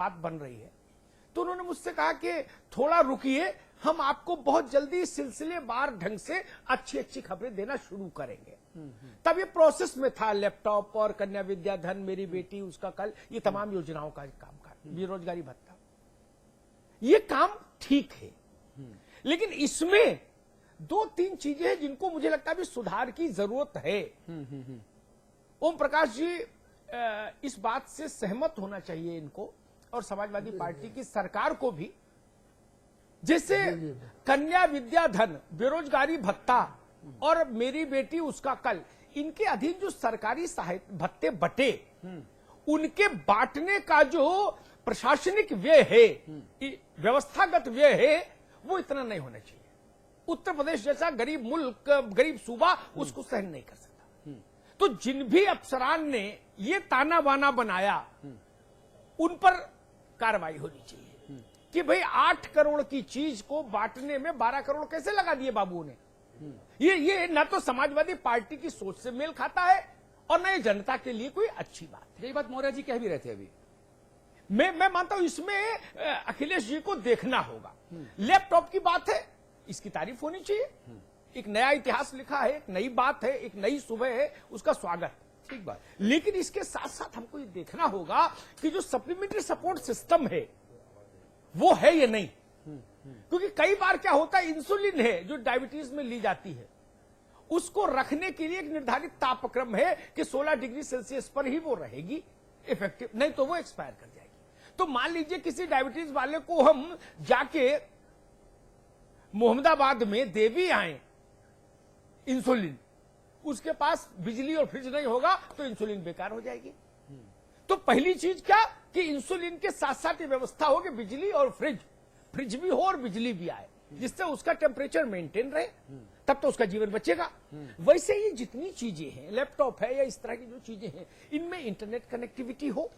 बात बन रही है। तो उन्होंने मुझसे कहा कि थोड़ा रुकिए, हम आपको बहुत जल्दी सिलसिलेवार ढंग से अच्छी अच्छी खबरें देना शुरू करेंगे। तब ये प्रोसेस में था, लैपटॉप और कन्या विद्याधन, मेरी बेटी उसका कल, ये तमाम योजनाओं का काम कर, बेरोजगारी भत्ता, ये काम ठीक है। लेकिन इसमें दो तीन चीजें हैं जिनको मुझे लगता है भी सुधार की जरूरत है। ओम प्रकाश जी इस बात से सहमत होना चाहिए इनको, और समाजवादी पार्टी की सरकार को भी। जैसे कन्या विद्याधन, बेरोजगारी भत्ता और मेरी बेटी उसका कल, इनके अधीन जो सरकारी सहायता भत्ते बटे, उनके बांटने का जो प्रशासनिक व्यय है, व्यवस्थागत व्यय है, वो इतना नहीं होना चाहिए। उत्तर प्रदेश जैसा गरीब मुल्क, गरीब सूबा उसको सहन नहीं कर सकता। तो जिन भी अफसरान ने ये ताना बाना बनाया, उन पर कार्रवाई होनी चाहिए कि भाई 8 करोड़ की चीज को बांटने में 12 करोड़ कैसे लगा दिए बाबू ने। ये ना तो समाजवादी पार्टी की सोच से मेल खाता है और न ये जनता के लिए कोई अच्छी बात है। यही बात मौर्य जी कह भी रहे थे अभी। मैं मानता हूं इसमें अखिलेश जी को देखना होगा। लैपटॉप की बात है, इसकी तारीफ होनी चाहिए। एक नया इतिहास लिखा है, एक नई बात है, एक नई सुबह है, उसका स्वागत, ठीक बात। लेकिन इसके साथ साथ हमको ये देखना होगा कि जो सप्लीमेंट्री सपोर्ट सिस्टम है वो है या नहीं। क्योंकि कई बार क्या होता है, इंसुलिन है जो डायबिटीज में ली जाती है, उसको रखने के लिए एक निर्धारित तापक्रम है कि 16 डिग्री सेल्सियस पर ही वो रहेगी इफेक्टिव, नहीं तो वो एक्सपायर कर जाएगी। तो मान लीजिए किसी डायबिटीज वाले को हम जाके मोहम्मदाबाद में दे भी आए इंसुलिन, उसके पास बिजली और फ्रिज नहीं होगा तो इंसुलिन बेकार हो जाएगी। तो पहली चीज क्या कि इंसुलिन के साथ साथ ये व्यवस्था हो कि बिजली और फ्रिज भी हो और बिजली भी आए, जिससे उसका टेम्परेचर मेंटेन रहे, तब तो उसका जीवन बचेगा। वैसे ही जितनी चीजें हैं, लैपटॉप है या इस तरह की जो चीजें हैं, इनमें इंटरनेट कनेक्टिविटी हो।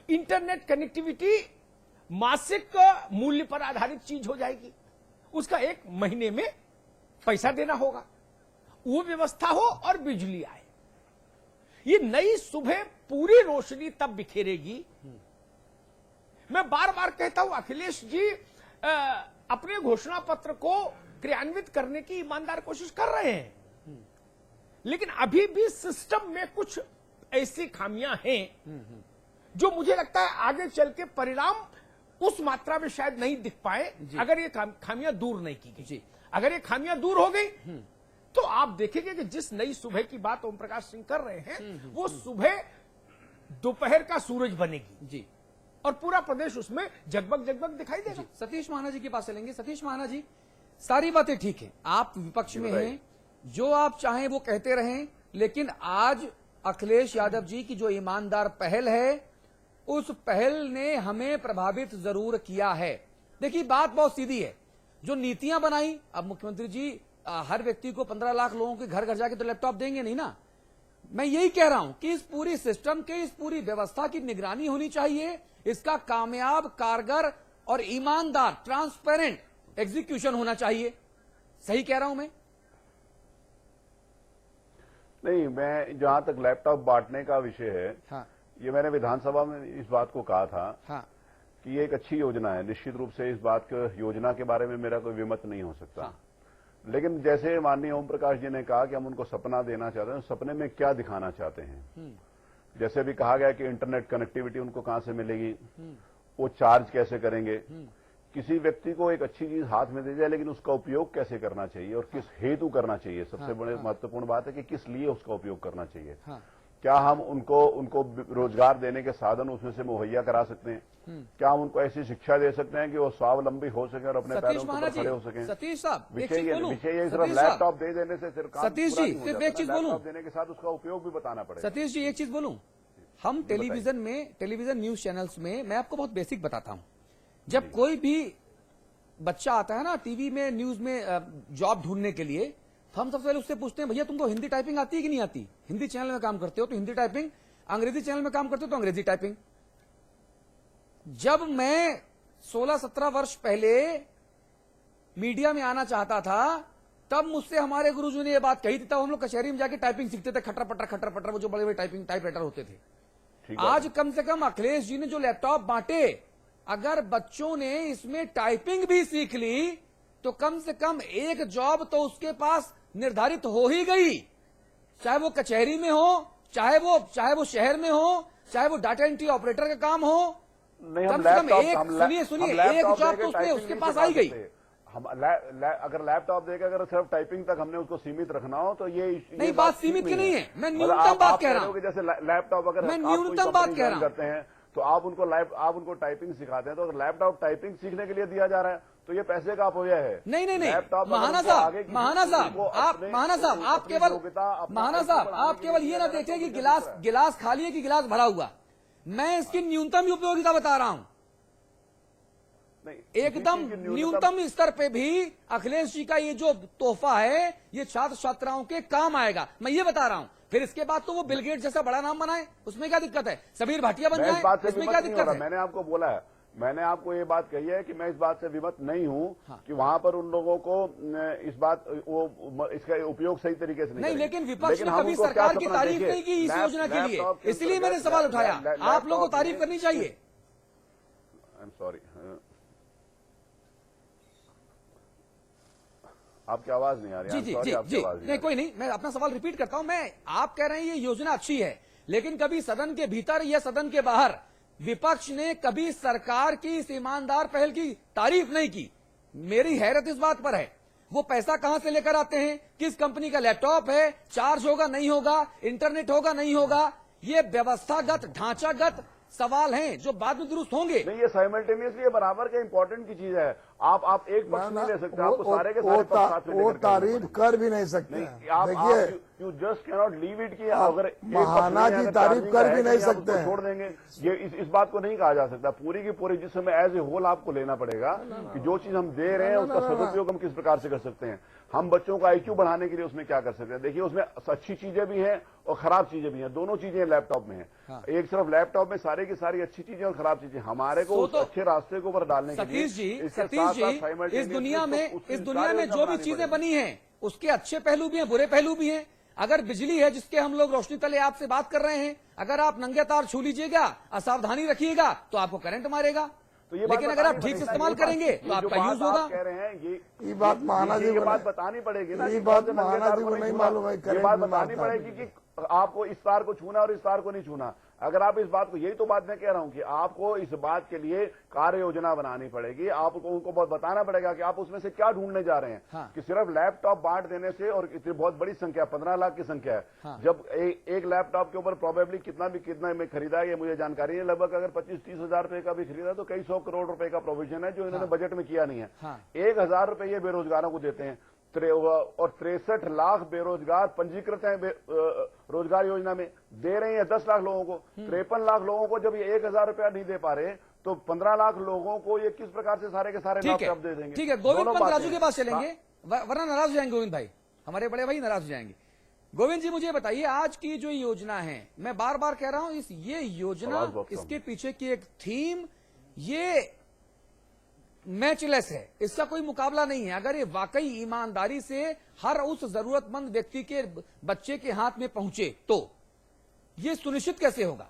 इंटरनेट कनेक्टिविटी मासिक मूल्य पर आधारित चीज हो जाएगी, उसका 1 महीने में पैसा देना होगा, वो व्यवस्था हो और बिजली आए। ये नई सुबह पूरी रोशनी तब बिखेरेगी। मैं बार बार कहता हूं अखिलेश जी अपने घोषणा पत्र को क्रियान्वित करने की ईमानदार कोशिश कर रहे हैं, लेकिन अभी भी सिस्टम में कुछ ऐसी खामियां हैं जो मुझे लगता है आगे चल के परिणाम उस मात्रा में शायद नहीं दिख पाए अगर ये खामियां दूर नहीं की गई। अगर ये खामियां दूर हो गई तो आप देखेंगे कि जिस नई सुबह की बात ओम प्रकाश सिंह कर रहे हैं, वो सुबह दोपहर का सूरज बनेगी जी, और पूरा प्रदेश उसमें जगमग जगमग दिखाई देगा। सतीश महाना जी के पास चलेंगे। सतीश महाना जी, सारी बातें ठीक है, आप विपक्ष में हैं, जो आप चाहें वो कहते रहें, लेकिन आज अखिलेश यादव जी की जो ईमानदार पहल है, उस पहल ने हमें प्रभावित जरूर किया है। देखिए बात बहुत सीधी है, जो नीतियां बनाई, अब मुख्यमंत्री जी हर व्यक्ति को 15 लाख लोगों के घर घर जाके तो लैपटॉप देंगे नहीं ना। मैं यही कह रहा हूं कि इस पूरी सिस्टम के, इस पूरी व्यवस्था की निगरानी होनी चाहिए, इसका कामयाब, कारगर और ईमानदार, ट्रांसपेरेंट एग्जीक्यूशन होना चाहिए। सही कह रहा हूं मैं? नहीं, मैं जहां तक लैपटॉप बांटने का विषय है, हाँ। ये मैंने विधानसभा में इस बात को कहा था, हाँ। कि ये एक अच्छी योजना है। निश्चित रूप से इस बात के योजना के बारे में मेरा कोई विमत नहीं हो सकता, हाँ। लेकिन जैसे माननीय ओम प्रकाश जी ने कहा कि हम उनको सपना देना चाहते हैं, सपने में क्या दिखाना चाहते हैं। जैसे भी कहा गया कि इंटरनेट कनेक्टिविटी उनको कहां से मिलेगी, वो चार्ज कैसे करेंगे। किसी व्यक्ति को एक अच्छी चीज हाथ में दे जाए, लेकिन उसका उपयोग कैसे करना चाहिए और किस हेतु करना चाहिए, सबसे बड़े महत्वपूर्ण बात है कि किस लिए उसका उपयोग करना चाहिए। क्या हम उनको रोजगार देने के साधन उसमें से मुहैया करा सकते हैं? क्या हम उनको ऐसी शिक्षा दे सकते हैं कि वो स्वावलंबी हो सके और अपने पैरों पर खड़े हो सकें? सतीश साहब, विषय सिर्फ लैपटॉप दे देने से सिर्फ सतीश जी, सिर्फ एक चीज बोलूं, देने के साथ उसका उपयोग भी बताना पड़ेगा। सतीश जी, एक चीज बोलूं, हम टेलीविजन न्यूज चैनल्स में, मैं आपको बहुत बेसिक बताता हूं, जब कोई भी बच्चा आता है ना टीवी में, न्यूज में जॉब ढूंढने के लिए, तो हम सबसे पहले उससे पूछते हैं, भैया तुमको हिंदी टाइपिंग आती है कि नहीं आती? हिंदी चैनल में काम करते हो तो हिंदी टाइपिंग, अंग्रेजी चैनल में काम करते हो तो अंग्रेजी टाइपिंग। जब मैं 16-17 वर्ष पहले मीडिया में आना चाहता था, तब मुझसे हमारे गुरुजी ने यह बात कही थी, तब हम लोग कचहरी में जाके टाइपिंग सीखते थे, खटर पटर वो जो बड़े बड़े टाइप राइटर होते थे। आज कम से कम अखिलेश जी ने जो लैपटॉप बांटे, अगर बच्चों ने इसमें टाइपिंग भी सीख ली तो कम से कम एक जॉब तो उसके पास निर्धारित हो ही गई, चाहे वो कचहरी में हो, चाहे वो शहर में हो, चाहे वो डाटा एंट्री ऑपरेटर का काम हो। नहीं, कम से कम एक सुनिए एक जॉब तो उसके पास आई गई। हम अगर लैपटॉप देकर अगर सिर्फ टाइपिंग तक हमने उसको सीमित रखना हो तो ये नहीं, बात सीमित की नहीं है, मैं न्यूनतम बात कह रहा हूं। जैसे लैपटॉप अगर मैं न्यूनतम बात कह रहा हूं करते हैं तो आप उनको टाइपिंग सिखाते हैं, तो अगर लैपटॉप टाइपिंग सीखने के लिए दिया जा रहा है तो ये पैसे का अपव्यय है। नहीं, लैपटॉप महाना साहब आप केवल ये ना देखें कि गिलास खाली है कि गिलास भरा हुआ, मैं इसकी न्यूनतम उपयोगिता बता रहा हूं। एकदम न्यूनतम स्तर पे भी अखिलेश जी का ये जो तोहफा है ये छात्र छात्राओं के काम आएगा, मैं ये बता रहा हूं। फिर इसके बाद तो वो बिल गेट जैसा बड़ा नाम बनाए, उसमें क्या दिक्कत है? सबीर भाटिया बन जाए, इसमें क्या दिक्कत है? मैंने आपको बोला है, मैंने आपको ये बात कही है कि मैं इस बात से विमत नहीं हूं कि वहां पर उन लोगों को इसका उपयोग सही तरीके से नहीं, लेकिन विपक्ष ने कभी सरकार की तारीफ नहीं की इस योजना के लिए, इसलिए मैंने सवाल उठाया। आप लोगों को तारीफ करनी चाहिए। आई एम सॉरी, आपकी आवाज नहीं आ रही। जी, नहीं कोई नहीं, मैं अपना सवाल रिपीट करता हूं। आप कह रहे हैं ये योजना अच्छी है, लेकिन कभी सदन के भीतर या सदन के बाहर विपक्ष ने कभी सरकार की इस ईमानदार पहल की तारीफ नहीं की। मेरी हैरत इस बात पर है, वो पैसा कहां से लेकर आते हैं, किस कंपनी का लैपटॉप है, चार्ज होगा नहीं होगा, इंटरनेट होगा नहीं होगा, ये व्यवस्थागत ढांचागत सवाल हैं जो बाद में दुरुस्त होंगे। नहीं, ये साइमल्टेनियसली बराबर के इंपॉर्टेंट की चीज है। आप एक पक्ष नहीं ले सकते, आपको सारे के सारे पक्ष साथ में वो तारीफ कर भी नहीं सकते। देखिए, you just cannot leave it कि अगर महाना जी तारीफ कर भी नहीं सकते, छोड़ देंगे। ये इस बात को नहीं कहा जा सकता। पूरी की पूरी जिस समय एज ए होल आपको लेना पड़ेगा कि जो चीज हम दे रहे हैं उसका सदुपयोग हम किस प्रकार से कर सकते हैं, हम बच्चों का IQ बढ़ाने के लिए उसमें क्या कर सकते हैं। देखिए, उसमें अच्छी चीजें भी हैं और खराब चीजें भी हैं, दोनों चीजें लैपटॉप में है। एक सिर्फ लैपटॉप में सारी की सारी अच्छी चीजें और खराब चीजें, हमारे को उस अच्छे रास्ते को ऊपर डालने के लिए सतीश जी इस दुनिया में जो भी चीजें बनी हैं उसके अच्छे पहलू भी हैं, बुरे पहलू भी हैं। अगर बिजली है जिसके हम लोग रोशनी तले आपसे बात कर रहे हैं, अगर आप नंगे तार छू लीजिएगा, असावधानी रखिएगा तो आपको करंट मारेगा, लेकिन अगर आप ठीक से इस्तेमाल करेंगे तो आपका यूज होगा। कह रहे हैं ये बात महाना जी को बात बतानी पड़ेगी ना, ये बात महाना जी को नहीं मालूम है, ये बात बतानी पड़ेगी कि आपको इस तार को छूना और इस तार को नहीं छूना। अगर आप इस बात को, यही तो बात मैं कह रहा हूं कि आपको इस बात के लिए कार्य योजना बनानी पड़ेगी, आपको उनको बहुत बताना पड़ेगा कि आप उसमें से क्या ढूंढने जा रहे हैं। कि सिर्फ लैपटॉप बांट देने से, और इतनी बहुत बड़ी संख्या 15 लाख की संख्या है, जब एक लैपटॉप के ऊपर प्रोबेबली कितना में खरीदा है ये मुझे जानकारी है, लगभग अगर 25-30 हजार रुपए का भी खरीदा तो कई 100 करोड़ रुपए का प्रोविजन है जो इन्होंने बजट में किया नहीं है। 1000 रुपए ये बेरोजगारों को देते हैं और 63 लाख बेरोजगार पंजीकृत हैं रोजगार योजना में, दे रहे हैं 10 लाख लोगों को। 53 लाख लोगों को जब ये 1000 रुपया नहीं दे पा रहे तो 15 लाख लोगों को ये किस प्रकार से सारे के सारे लैपटॉप दे देंगे। ठीक है, गोविंद पंत राजू के पास चलेंगे, वरना नाराज हो जाएंगे गोविंद भाई, हमारे बड़े भाई नाराज हो जाएंगे। गोविंद जी मुझे बताइए, आज की जो योजना है, मैं बार बार कह रहा हूं ये योजना, इसके पीछे की एक थीम, ये मैचलेस है, इसका कोई मुकाबला नहीं है। अगर ये वाकई ईमानदारी से हर उस जरूरतमंद व्यक्ति के बच्चे के हाथ में पहुंचे तो ये सुनिश्चित कैसे होगा?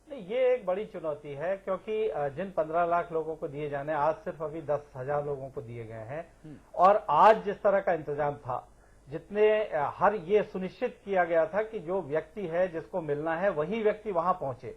नहीं, ये एक बड़ी चुनौती है, क्योंकि जिन 15 लाख लोगों को दिए जाने, आज सिर्फ अभी 10,000 लोगों को दिए गए हैं। और आज जिस तरह का इंतजाम था, जितने हर ये सुनिश्चित किया गया था कि जो व्यक्ति है जिसको मिलना है वही व्यक्ति वहां पहुंचे।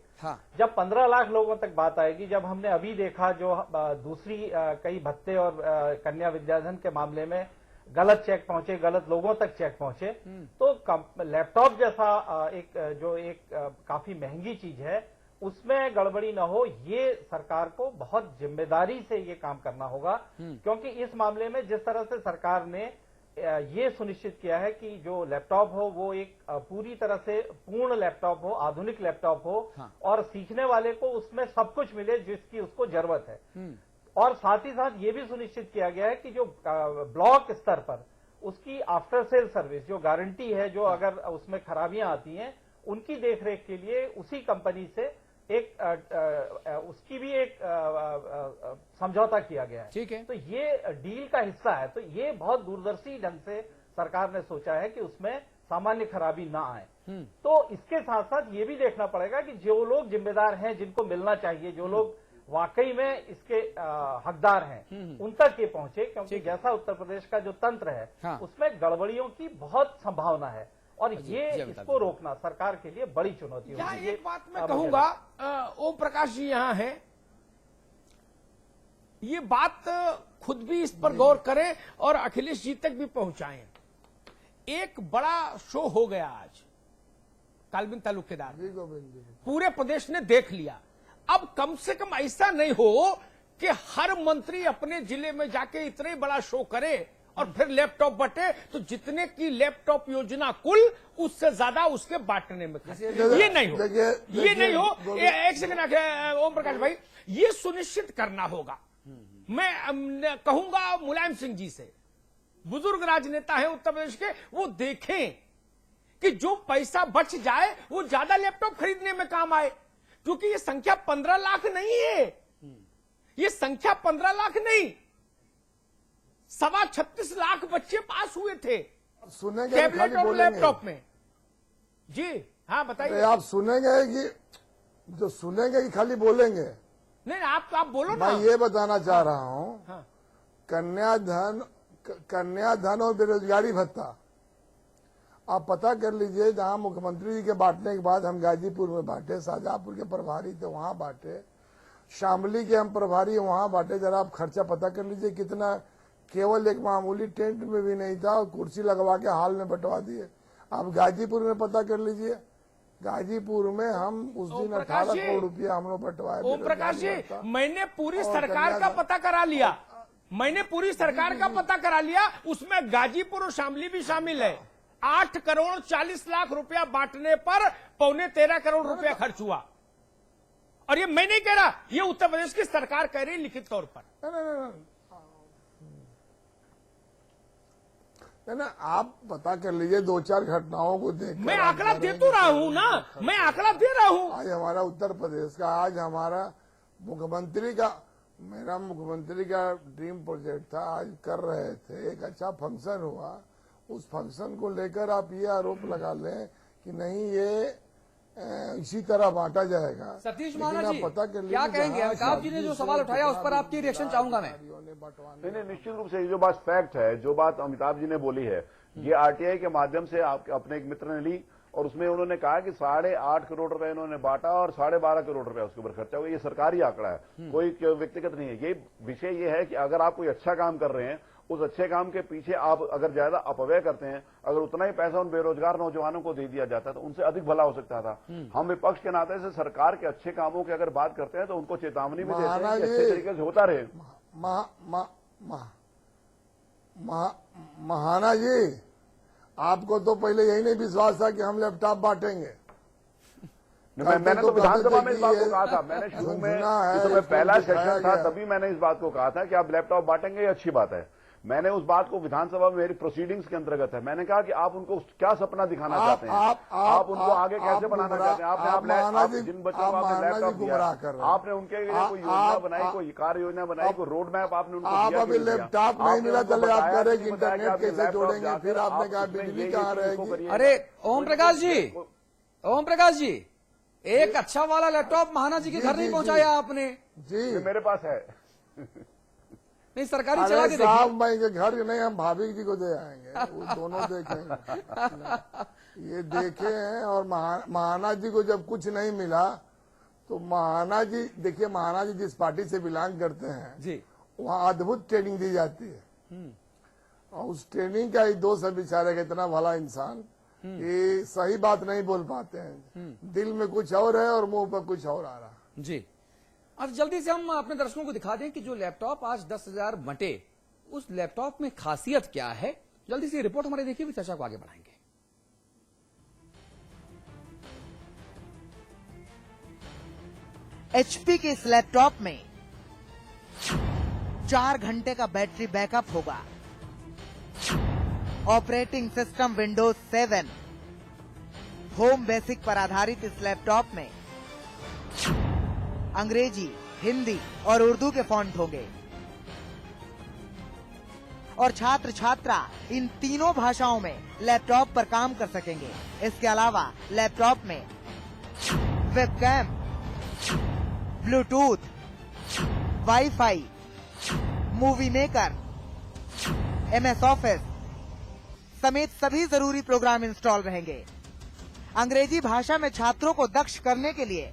जब 15 लाख लोगों तक बात आएगी, जब हमने अभी देखा जो दूसरी कई भत्ते और कन्या विद्याधन के मामले में गलत चेक पहुंचे, गलत लोगों तक चेक पहुंचे, तो लैपटॉप जैसा एक काफी महंगी चीज है, उसमें गड़बड़ी न हो, ये सरकार को बहुत जिम्मेदारी से ये काम करना होगा। क्योंकि इस मामले में जिस तरह से सरकार ने ये सुनिश्चित किया है कि जो लैपटॉप हो वो एक पूरी तरह से पूर्ण लैपटॉप हो, आधुनिक लैपटॉप हो, और सीखने वाले को उसमें सब कुछ मिले जिसकी उसको जरूरत है। और साथ ही साथ ये भी सुनिश्चित किया गया है कि जो ब्लॉक स्तर पर उसकी आफ्टर सेल सर्विस, जो गारंटी है, जो अगर उसमें खराबियां आती हैं उनकी देखरेख के लिए उसी कंपनी से उसकी भी एक समझौता किया गया है। ठीक है, तो ये डील का हिस्सा है। तो ये बहुत दूरदर्शी ढंग से सरकार ने सोचा है कि उसमें सामान्य खराबी ना आए। तो इसके साथ साथ ये भी देखना पड़ेगा कि जो लोग जिम्मेदार हैं, जिनको मिलना चाहिए, जो लोग वाकई में इसके हकदार हैं, उन तक ये पहुंचे, क्योंकि जैसा उत्तर प्रदेश का जो तंत्र है, हाँ। उसमें गड़बड़ियों की बहुत संभावना है और ये इसको रोकना सरकार के लिए बड़ी चुनौती यहाँ होगी। एक बात मैं कहूंगा, ओम प्रकाश जी यहाँ हैं, ये बात खुद भी इस पर गौर करें और अखिलेश जी तक भी पहुंचाएं। एक बड़ा शो हो गया आज कालबिन तालुकेदार, पूरे प्रदेश ने देख लिया। अब कम से कम ऐसा नहीं हो कि हर मंत्री अपने जिले में जाके इतने बड़ा शो करे और फिर लैपटॉप बटे, तो जितने की लैपटॉप योजना कुल, उससे ज्यादा उसके बांटने में खर्च। ये नहीं हो, ये नहीं हो। एक सेकंड ओम प्रकाश भाई, ये सुनिश्चित करना होगा। मैं कहूंगा मुलायम सिंह जी से, बुजुर्ग राजनेता है उत्तर प्रदेश के, वो देखें कि जो पैसा बच जाए वो ज्यादा लैपटॉप खरीदने में काम आए, क्योंकि ये संख्या 15 लाख नहीं है, ये संख्या 15 लाख नहीं, 36 लाख बच्चे पास हुए थे सुनेंगे टैबलेट और लैपटॉप में। जी हाँ बताइए। आप सुनेंगे कि जो सुनेंगे कि खाली बोलेंगे? नहीं आप बोलो ना। मैं ये बताना चाह रहा हूँ, हाँ। कन्याधन और बेरोजगारी भत्ता आप पता कर लीजिए। जहां मुख्यमंत्री जी के बांटने के बाद हम गाजीपुर में बांटे, शाहजहांपुर के प्रभारी थे वहां बांटे, शामली के हम प्रभारी वहां बांटे। जरा आप खर्चा पता कर लीजिए कितना, केवल एक मामूली टेंट में भी नहीं था, कुर्सी लगवा के हॉल में बंटवा दिए। आप गाजीपुर में पता कर लीजिए, गाजीपुर में हम उस दिन 18 करोड़ रुपया हम लोग बंटवाए। ओम प्रकाश जी, मैंने पूरी सरकार का पता करा लिया, मैंने पूरी सरकार का पता करा लिया, उसमें गाजीपुर और शामली भी शामिल है। 8 करोड़ 40 लाख रुपया बांटने पर 13.25 करोड़ रुपया खर्च हुआ। और ये मैं नहीं कह रहा, ये उत्तर प्रदेश की सरकार कह रही है लिखित तौर पर। ना आप पता कर लीजिए, 2-4 घटनाओं को देख। मैं आंकड़ा दे तो रहा हूं ना, मैं आंकड़ा दे रहा हूं। आज हमारा उत्तर प्रदेश का, आज हमारा मुख्यमंत्री का, मेरा मुख्यमंत्री का ड्रीम प्रोजेक्ट था, आज कर रहे थे, एक अच्छा फंक्शन हुआ। उस फंक्शन को लेकर आप ये आरोप लगा लें कि नहीं ये इसी तरह बांटा जाएगा। सतीश महाना जी पता कर क्या कहेंगे? अमिताभ जी ने जो सवाल उठाया उस पर आपकी रिएक्शन चाहूंगा मैं। नहीं, निश्चित रूप से ये जो बात फैक्ट है, जो बात अमिताभ जी ने बोली है, ये आरटीआई के माध्यम से आप अपने एक मित्र ने ली और उसमें उन्होंने कहा कि 8.5 करोड़ रुपए इन्होंने बांटा और 12.5 करोड़ रुपए उसके ऊपर खर्चा हुआ। ये सरकारी आंकड़ा है, कोई व्यक्तिगत नहीं है। ये विषय ये है कि अगर आप कोई अच्छा काम कर रहे हैं, उस अच्छे काम के पीछे आप अगर ज्यादा अपव्यय करते हैं, अगर उतना ही पैसा उन बेरोजगार नौजवानों को दे दिया जाता तो उनसे अधिक भला हो सकता था। हम विपक्ष के नाते से सरकार के अच्छे कामों की अगर बात करते हैं तो उनको चेतावनी भी देते हैं कि अच्छे तरीके से होता रहे। महाना जी, आपको तो पहले यही नहीं विश्वास था कि हम लैपटॉप बांटेंगे। मैंने तो विधानसभा में इस बात को कहा था, मैंने शुरू में इस समय पहला सेशन था तभी मैंने इस बात को कहा था कि आप लैपटॉप बांटेंगे, ये अच्छी बात है। मैंने उस बात को विधानसभा में मेरी प्रोसीडिंग्स के अंतर्गत है, मैंने कहा कि आप उनको क्या सपना दिखाना चाहते हैं, आप उनको आगे कैसे बनाना चाहते हैं। आपने जिन बच्चों को आपने लैपटॉप दिया, आपने उनके लिए कोई योजना बनाई, कोई कार्य योजना बनाई, कोई रोड मैप आपने उनको आप अभी लैपटॉप नहीं मिला, चले आप कह रहे कि इंटरनेट कैसे जोड़ेंगे, फिर आपने कहा बिजली कहाँ रहेगी। अरे ओम प्रकाश जी, एक अच्छा वाला लैपटॉप महाना जी के घर नहीं पहुंचाया आपने? जी मेरे पास है। नहीं, सरकारी चला के साहब, मैं इनके घर नहीं, हम भाभी जी को दे आएंगे, वो दोनों देखेंगे। ये देखे हैं। और महाना जी को जब कुछ नहीं मिला तो महाना जी, देखिए महाना जी जिस पार्टी से बिलोंग करते हैं जी, वहाँ अद्भुत ट्रेनिंग दी जाती है। और उस ट्रेनिंग का ही दोस्त है बेचारे का, इतना भला इंसान कि सही बात नहीं बोल पाते हैं, दिल में कुछ और है और मुंह पर कुछ और आ रहा है। जी, अब जल्दी से हम अपने दर्शकों को दिखा दें कि जो लैपटॉप आज 10,000 बंटे, उस लैपटॉप में खासियत क्या है। जल्दी से रिपोर्ट हमारे देखिए, चर्चा को आगे बढ़ाएंगे। HP के इस लैपटॉप में 4 घंटे का बैटरी बैकअप होगा। Operating system Windows 7, home basic पर आधारित इस लैपटॉप में अंग्रेजी, हिंदी और उर्दू के फॉन्ट होंगे। और छात्र छात्रा इन तीनों भाषाओं में लैपटॉप पर काम कर सकेंगे। इसके अलावा लैपटॉप में webcam, Bluetooth, wifi, movie maker, MS office समेत सभी जरूरी प्रोग्राम इंस्टॉल रहेंगे। अंग्रेजी भाषा में छात्रों को दक्ष करने के लिए